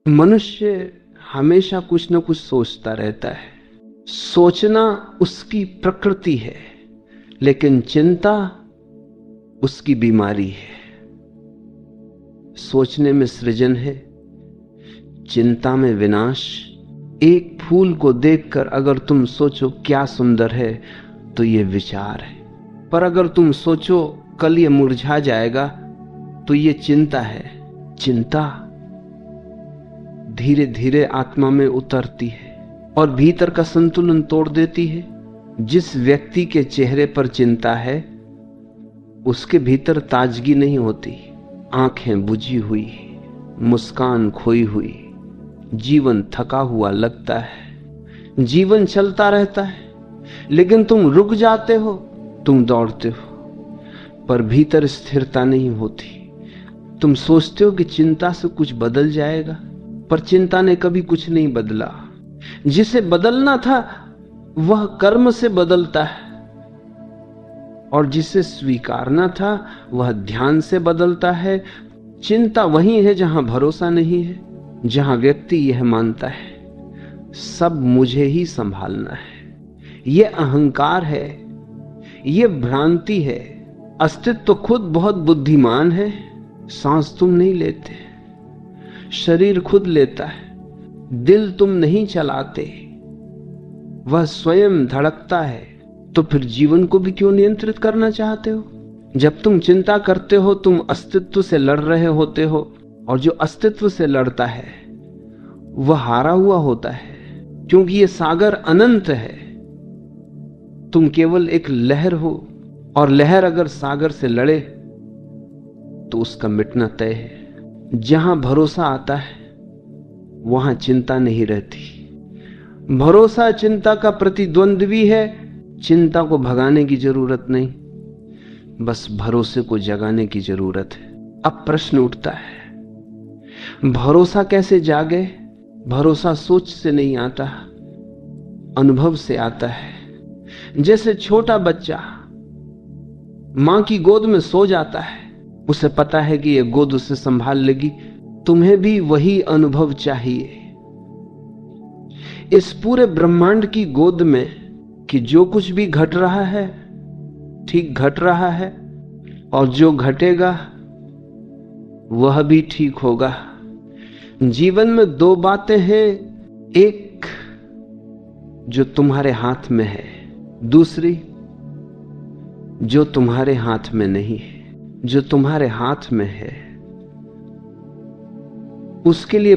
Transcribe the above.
मनुष्य हमेशा कुछ न कुछ सोचता रहता है। सोचना उसकी प्रकृति है, लेकिन चिंता उसकी बीमारी है। सोचने में सृजन है, चिंता में विनाश। एक फूल को देखकर अगर तुम सोचो क्या सुंदर है, तो यह विचार है। पर अगर तुम सोचो कल यह मुरझा जाएगा, तो यह चिंता है। चिंता धीरे धीरे आत्मा में उतरती है और भीतर का संतुलन तोड़ देती है। जिस व्यक्ति के चेहरे पर चिंता है, उसके भीतर ताजगी नहीं होती। आंखें बुझी हुई, मुस्कान खोई हुई, जीवन थका हुआ लगता है। जीवन चलता रहता है, लेकिन तुम रुक जाते हो, तुम दौड़ते हो, पर भीतर स्थिरता नहीं होती। तुम सोचते हो कि चिंता से कुछ बदल जाएगा, पर चिंता ने कभी कुछ नहीं बदला। जिसे बदलना था वह कर्म से बदलता है, और जिसे स्वीकारना था वह ध्यान से बदलता है। चिंता वही है जहां भरोसा नहीं है, जहां व्यक्ति यह मानता है सब मुझे ही संभालना है। यह अहंकार है, यह भ्रांति है। अस्तित्व तो खुद बहुत बुद्धिमान है। सांस तुम नहीं लेते, शरीर खुद लेता है। दिल तुम नहीं चलाते, वह स्वयं धड़कता है। तो फिर जीवन को भी क्यों नियंत्रित करना चाहते हो? जब तुम चिंता करते हो, तुम अस्तित्व से लड़ रहे होते हो, और जो अस्तित्व से लड़ता है वह हारा हुआ होता है, क्योंकि यह सागर अनंत है। तुम केवल एक लहर हो, और लहर अगर सागर से लड़े तो उसका मिटना तय है। जहां भरोसा आता है वहां चिंता नहीं रहती। भरोसा चिंता का प्रतिद्वंद्वी है। चिंता को भगाने की जरूरत नहीं, बस भरोसे को जगाने की जरूरत है। अब प्रश्न उठता है, भरोसा कैसे जागे? भरोसा सोच से नहीं आता, अनुभव से आता है। जैसे छोटा बच्चा मां की गोद में सो जाता है, उसे पता है कि यह गोद उसे संभाल लेगी। तुम्हें भी वही अनुभव चाहिए इस पूरे ब्रह्मांड की गोद में, कि जो कुछ भी घट रहा है ठीक घट रहा है, और जो घटेगा वह भी ठीक होगा। जीवन में दो बातें हैं, एक जो तुम्हारे हाथ में है, दूसरी जो तुम्हारे हाथ में नहीं है। जो तुम्हारे हाथ में है उसके लिए